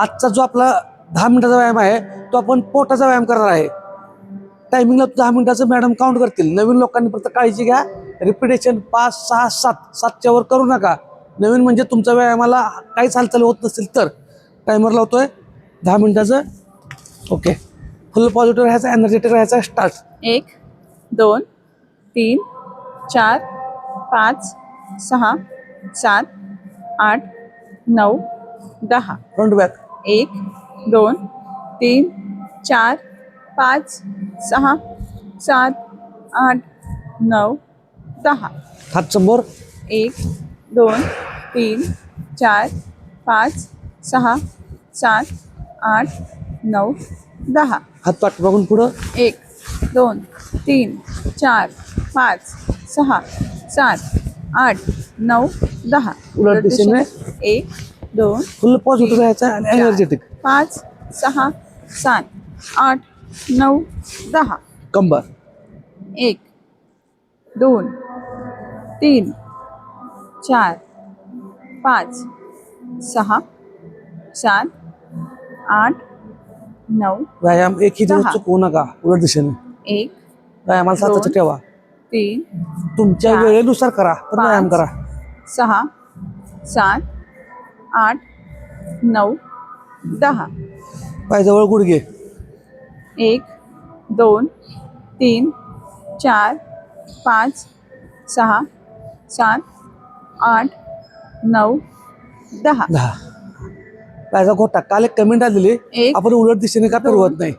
आजचा जो आपला 10 मिनिटाचा व्यायाम आहे तो आपण पोटाचा व्यायाम करणार आहे. टायमिंगला 10 मिनिटाचं मॅडम काउंट करतील. नवीन लोकांनी फक्त काळजी घ्या, रिपिटेशन 5, 6, 7 7च्या वर करू नका. नवीन म्हणजे तुमच्या व्यायामाला काहीच हालचाल होत नसेल तर टायमर लावतोय 10 मिनिटाचं. ओके, फुल पॉझिटिव्ह राहायचं, एनर्जेटिक राहायचं. स्टार्ट. 1 2 3 4 5 6 7 8 9 10. Front back. 1 2 3 4 5 6 7 8 9 10. हात समोर. 1 2 3 4 5 6 7 8 9 10. हात पाठीमागून पुढं. 1 2 3 4 5 6 7 8 9 10. उलट दिशेने. 1 2 फुल पॉझिटिव्ह राहायचं आणि एनर्जेटिक. 5 6 7 8 9 10. कंबर. 1 2 3 4 5 6 7 8 9 व्यायाम एकही दिवस 10. चुकवू नका. उलट दिशेने 1 व्यायामाला सातत्य ठेवा. 3 तुमच्या 4 वेळेनुसार करा, पण व्यायाम करा. 6 7 8 9 10. पायजवळ गुडघे. 1 2 3 4 5 6 7 8 9 10. 10. पायाचा घोटा. काल एक कमेंट आलेली, एक, आपण उलट दिशेने का फिरवत नाही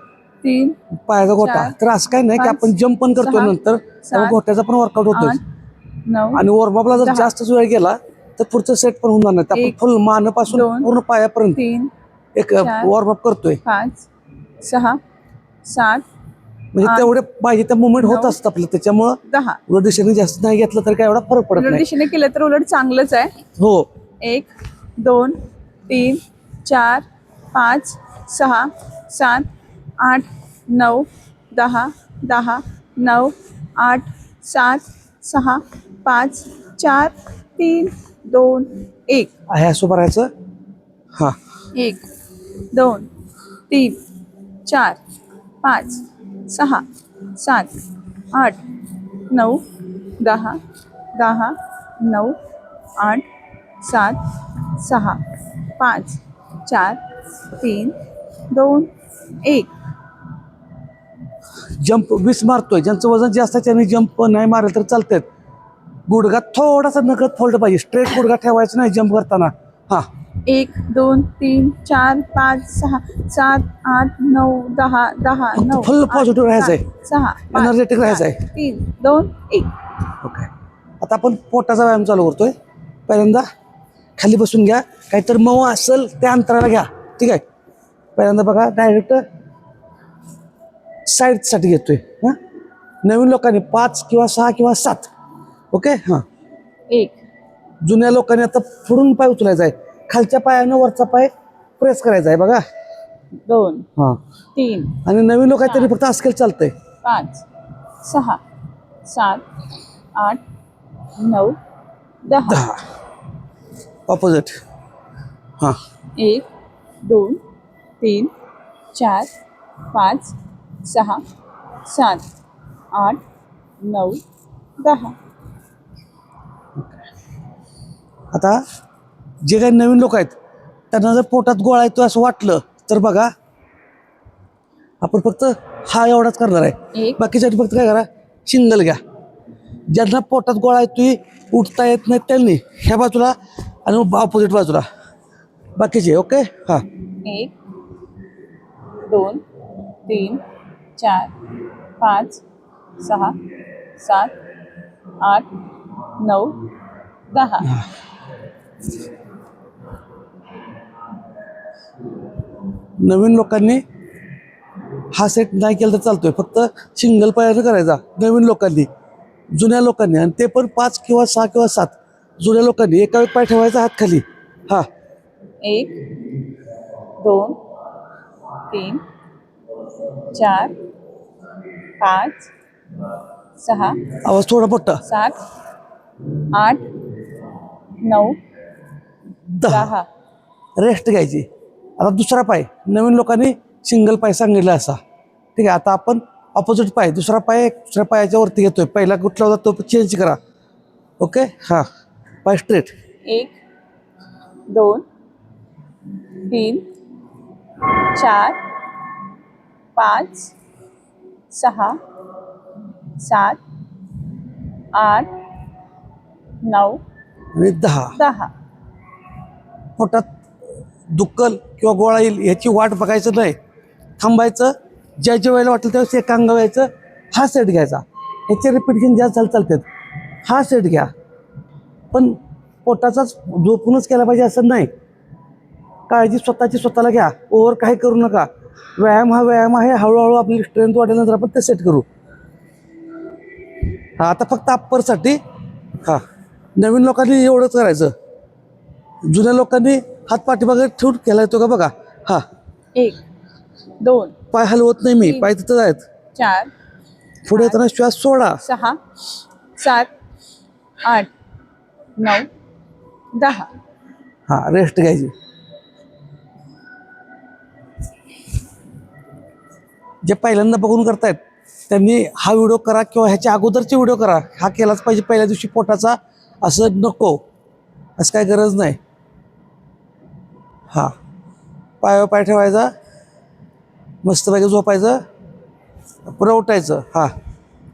3 पायाचा घोटा. चार, तर असं काही नाही की 5, आपण जंप पण करतोय 6, नंतर, त्यामुळे 7, घोट्याचा पण वर्कआउट होतोय. 8 9 आणि वॉर्मअपला जर 10. जास्त वेळ गेला तर पुढचं सेट पण होणार नाही. तर आपण 1, फुल मानेपासून 2, पूर्ण पायापर्यंत 3 एक 4, वॉर्मअप करतोय. 5 6 7 म्हणजे 8, तेवढे पाहिजे त्या मुवमेंट होत 9, असतं आपलं. त्याच्यामुळं 10. उलट दिशेने जास्त नाही घेतलं तर काय एवढा फरक पडत उलट नाही. दिशेने केलं तर उलट चांगलंच आहे. हो. 1 2 3 4 5 6 7 8 9 10 10 9 8 7 6 5 4 3 2 1. आहे असं भरायचं. हा. 1 2 3 4 5 6 7 8 9 10 10 9 8 7 6 5 4 3 2 1. जंप 20 मारतोय. ज्यांचं वजन जास्त आहे त्यांनी जंप नाही मारलं तर चालतंय. गुडघा थोडासा नकळत फोल्ड पाहिजे. स्ट्रेट गुडघा ठेवायचा नाही जंप करताना. हा. 1 2 3 4 5 6 7 8 9 10 10 9. फुल पॉझिटिव्ह राहायचंय, 6 एनर्जेटिक राहायचंय. 3 2 1. ओके. आता आपण पोटाचा व्यायाम चालू करतोय. पहिल्यांदा खाली बसून घ्या. काहीतरी मऊ असेल त्या अंतराला घ्या. ठीक आहे. पहिल्यांदा बघा, डायरेक्ट साईडसाठी घेतोय. हां, नवीन लोकांनी 5 किंवा 6 किंवा 7. ओके. हां. 1 जुन्या लोकांनी आता पुढून पाय उचलायचा आहे. खालच्या पायानं वरचा पाय प्रेस करायचा आहे. बघा. 2 हां. 3 आणि नवीन लोक आहेत त्यांनी फक्त असं केलं चालतंय. 5 6 7 8 9 10. 10. ऑपोजिट. हां. 1 2 3 4 5 6 7 8 9 10. आता जे काही नवीन लोक आहेत त्यांना जर पोटात गोळा येतो असं वाटलं तर बघा, आपण फक्त हा एवढाच करणार आहे. एक. बाकीसाठी फक्त काय करा, सिंगल घ्या. ज्यांना पोटात गोळा येतोय, उठता येत नाही त्यांनी ह्या बाजूला आणि ऑपोजिट बाजूला बाकीचे. ओके. हां. 1 2 3 4 5 6 7 8 9 10. नवीन लोकांनी हा सेट नाही केला तर चालतोय. फक्त सिंगल पायानं करायचा नवीन लोकांनी. जुन्या लोकांनी, आणि ते पण 5 किंवा 6 किंवा 7 जुन्या लोकांनी एका एक पाय ठेवायचा हात खाली. हा. 1 2 3 4 5 6 आवाज थोडा मोठा. 7 8 9 10. 10. रेस्ट घ्यायची. आता दुसरा पाय नवीन लोकांनी सिंगल पाय सांगितला असा. ठीक आहे, आता आपण ऑपोजिट पाय दुसरा पाय दुसऱ्या पायाच्या वरती घेतोय. पहिला कुठला होता तो चेंज करा. ओके, हां, पाय स्ट्रेट. 1 2 3 4 5 6 7 8 9 आणि 10. 10. पोटात दुखल किंवा गोळा येईल ह्याची वाट बघायचं नाही, थांबायचं. ज्या वेळेला वाटेल त्यावेळेस एक अंग व्हायचं. हा सेट घ्यायचा. ह्याचे रिपिटेशन जास्त झालं चालतात. हा सेट घ्या, पण पोटाचाच झोपूनच केला पाहिजे असं नाही. काळजी स्वतःची स्वतःला घ्या. ओव्हर काही करू नका. व्यायाम हा व्यायाम आहे. हळूहळू आपली स्ट्रेंथ वाढल्यानंतर आपण ते सेट करू. हा, आता फक्त अप्परसाठी. हां, नवीन लोकांनी एवढंच करायचं. जुन्या लोकांनी हात पाठीमागे ठेवून केला येतो का बघा. हां, 1 2 पाय हलवत नाही मी, पाय तिथंच आहेत. 4 पुढे येताना श्वास सोडा. 6 7 8 9 10. हां, रेस्ट घ्यायची. जे पहिल्यांदा बघून करतायत त्यांनी हा व्हिडिओ करा किंवा ह्याच्या अगोदरचे व्हिडिओ करा. हा केलाच पाहिजे पहिल्या दिवशी पोटाचा. असं नको, असं काय गरज नाही. हां, पायावर पाय ठेवायचा, मस्तपैकी झोपायचं, पुढं उठायचं. हां,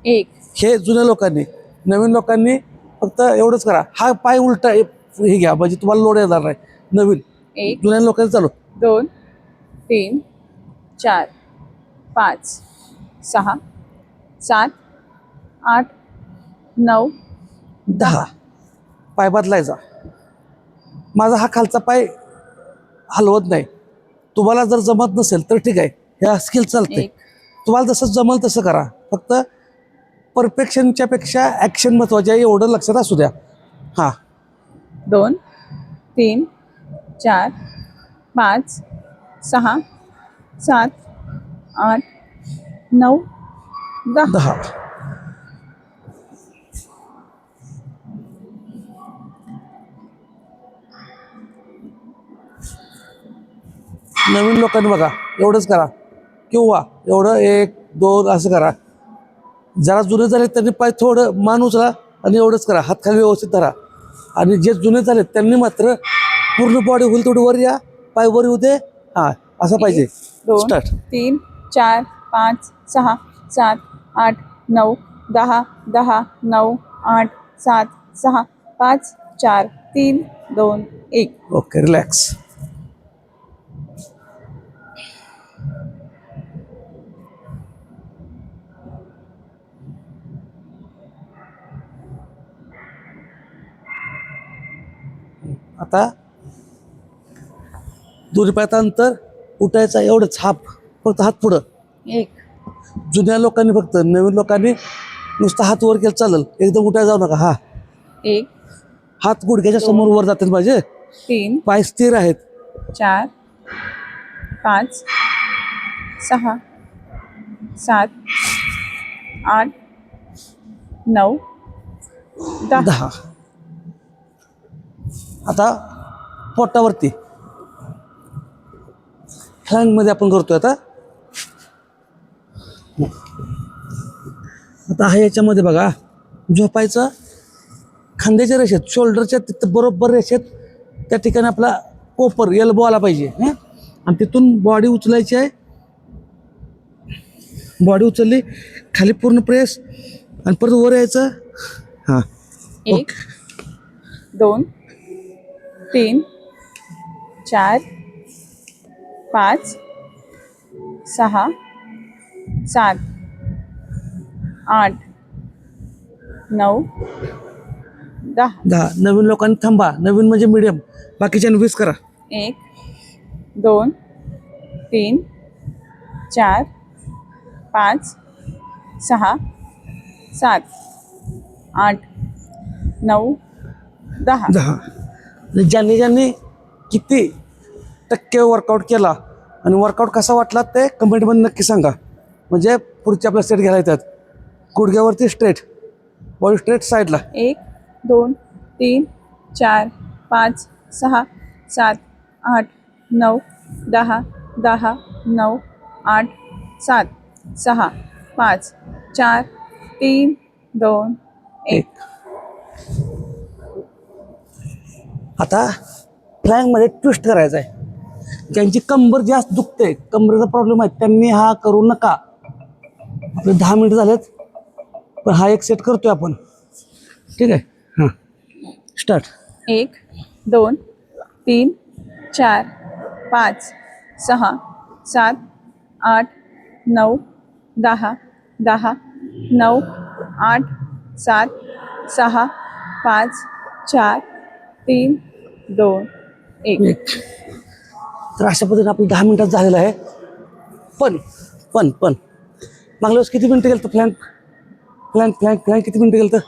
1 हे जुन्या लोकांनी. नवीन लोकांनी फक्त एवढंच करा. हा पाय उलटा हे घ्या म्हणजे तुम्हाला लोड येणार नाही. नवीन 1 जुन्या लोकांनी चालू. 2 3 4 5 6 7 8 9 10. पाय बदलायचा. माझा हा खालचा पाय हलवत नाही. तुम्हाला जर जमत नसेल तर ठीक आहे, ह्या स्किल चालते. 1 तुम्हाला जसं जमल तसं करा. फक्त परफेक्शनच्या पेक्षा ॲक्शन महत्त्वाची आहे एवढं लक्षात असू द्या. हां, 2 3 4 5 6 7 8 9 10. 10. नवीन लोकांनी बघा एवढंच करा, किंवा एवढं 1 2 असं करा. जरा जुने झाले त्यांनी पाय थोडं मान उचला आणि एवढंच करा. हात खाली व्यवस्थित धरा. आणि जे जुने झाले त्यांनी मात्र पूर्ण बॉडी होईल तेवढी वर या, पाय वर येऊ दे. हां, असं पाहिजे. 2 स्टार्ट. 3 4 5 6 7 8 9 10 10 9 8 7 6 5 4 3 2 1. Okay, relax. आता दोन्ही पायाचं अंतर, उठायचं एवढंच. फक्त हात पुढं. 1 जुन्या लोकांनी फक्त. नवीन लोकांनी नुसतं हात वर केलं चालेल, एकदम उठायला जाऊ नका. हा, 1 हात गुडघ्याच्या समोर वर जातात माझे. 3 पाय स्थिर आहेत. 4 5 6 7 8 9 10. 10. आता पोटावरती मध्ये आपण करतोय. आता हा याच्यामध्ये बघा, झोपायचं खांद्याच्या रेषेत, शोल्डरच्या तिथं बरोबर रेषेत त्या ठिकाणी आपला कोपर एल्बो आला पाहिजे. आणि तिथून बॉडी उचलायची आहे. बॉडी उचलली, खाली पूर्ण प्रेस आणि परत वर यायचं. हां, 1 2 3 4 5 6 7 8 9 10. 10. नवीन लोकांनी थांबा. नवीन म्हणजे मिडियम, बाकीच्या 20 करा. 1 2 3 4 5 6 7 8 9 10. 10. ज्यांनी किती टक्के वर्कआउट केला आणि वर्कआउट कसा वाटला ते कमेंटमध्ये नक्की सांगा. म्हणजे पुढचे आपल्या स्ट्रेट घ्यायला येतात. गुडघ्यावरती स्ट्रेट, बॉडी स्ट्रेट साईडला. 1 2 3 4 5 6 7 8 9 10 10 9 8 7 6 5 4 3 2 1. आता फ्लॅंकमध्ये ट्विस्ट करायचा आहे. ज्यांची कंबर जास्त दुखते, कमरेचा प्रॉब्लेम आहे, त्यांनी हा करू नका. आपले 10 मिनिट झालेत, पण हा एक सेट करतोय आपण. ठीक आहे, हां स्टार्ट. 1 2 3 4 5 6 7 8 9 10 10 9 8 7 6 5 4 3 2 1. तर अशा पद्धतीने आपलं 10 मिनिटात झालेलं आहे. पण पण पण मागल्या वेळेस किती मिनिटं गेलं तर फ्लॅंक किती मिनिटं गेलं तर?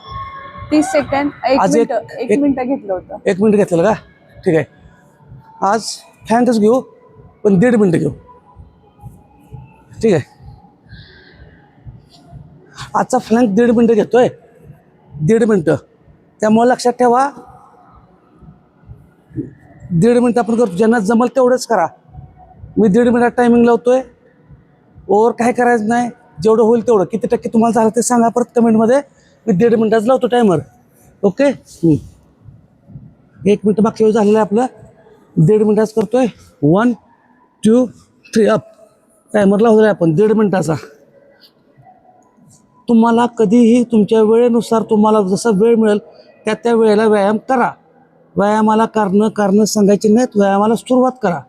30 सेकंड. आज एक मिनिट घेतलं होतं. 1 मिनिट घेतलेलं का? ठीक आहे. आज फ्लॅंकच घेऊ, पण 1.5 मिनिटं घेऊ. ठीक आहे. आजचा फ्लॅंक 1.5 मिनिटं घेतोय, 1.5 मिनिटं. त्यामुळे लक्षात ठेवा, 1.5 मिनिटं आपण करतो. ज्यांना जमल तेवढंच करा. मी 1.5 मिनिटात टायमिंग लावतोय. ओव्हर काय करायचं नाही, जेवढं होईल तेवढं. किती टक्के तुम्हाला झालं ते सांगा परत कमेंटमध्ये. मी 1.5 मिनिटाच लावतो टायमर. ओके. 1 मिनिट मागच्या वेळी झालेलं आहे आपलं. 1.5 मिनिटाच करतोय. 1 2 3 अप. टायमर लावतोय आपण 1.5 मिनिटाचा. तुम्हाला कधीही तुमच्या वेळेनुसार तुम्हाला जसा वेळ मिळेल त्या वेळेला व्यायाम करा. व्यायामाला कारणं सांगायची नाहीत. व्यायामाला सुरुवात करा.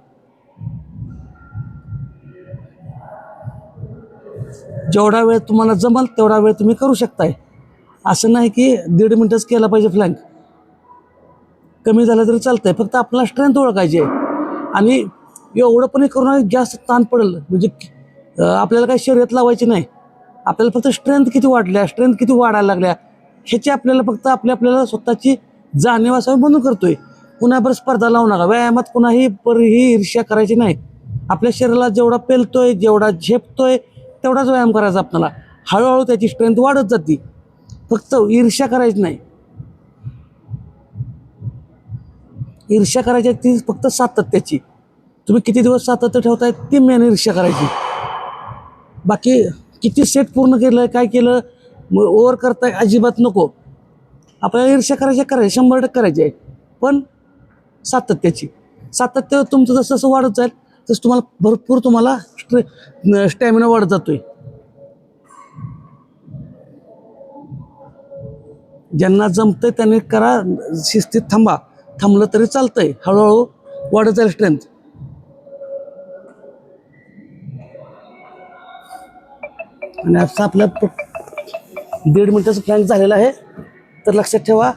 जेवढा वेळ तुम्हाला जमल तेवढा वेळ तुम्ही करू शकताय. असं नाही की 1.5 मिनिटच केला पाहिजे फ्लॅंक. कमी झालं तरी चालतंय. फक्त आपल्याला स्ट्रेंथ ओळखायची आहे. आणि एवढं पण करू नये जास्त ताण पडेल. म्हणजे आपल्याला काही शर्यत लावायची नाही. आपल्याला फक्त स्ट्रेंथ किती वाढायला लागल्या ह्याची आपल्याला फक्त आपल्याला स्वतःची जाणीव असावी म्हणून करतोय. कुणाबर स्पर्धा लावू नका. व्यायामात कुणाही ईर्ष्या करायची नाही. आपल्या शरीराला जेवढा पेलतोय, जेवढा झेपतोय तेवढाच व्यायाम करायचा आपल्याला. हळूहळू त्याची स्ट्रेंथ वाढत जाते. फक्त ईर्ष्या करायची नाही. ईर्ष्या करायची ती फक्त सातत्याची. तुम्ही किती दिवस सातत्य ठेवताय ती मेन ईर्ष्या करायची. बाकी किती सेट पूर्ण केलं, काय केलं, ओव्हर करताय अजिबात नको. आपल्याला ईर्ष्या करायची 100% करायची आहे. पण सातत्य तुमचं जसं जसं वाढत जाईल तसं तुम्हाला स्टॅमिना वाढत जातोय. ज्यांना जमतंय त्यांनी करा. शिस्तीत थांबलं तरी चालतंय. हळूहळू वाढत जाईल स्ट्रेंथ. आणि आता आपलं 1.5 मिनिटाचं फ्लॅंक झालेलं आहे. तर लक्षात ठेवा,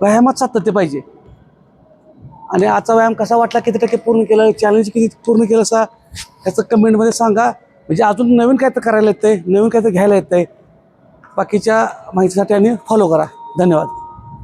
व्यायामात सातत्य पाहिजे. आणि आजचा व्यायाम कसा वाटला, किती टक्के पूर्ण केलं, चॅलेंज किती पूर्ण केलं असा ह्याचं कमेंटमध्ये सांगा. म्हणजे अजून नवीन काय तर करायला येतंय, नवीन काय तर घ्यायला येतंय. बाकीच्या माहितीसाठी आणि फॉलो करा. धन्यवाद.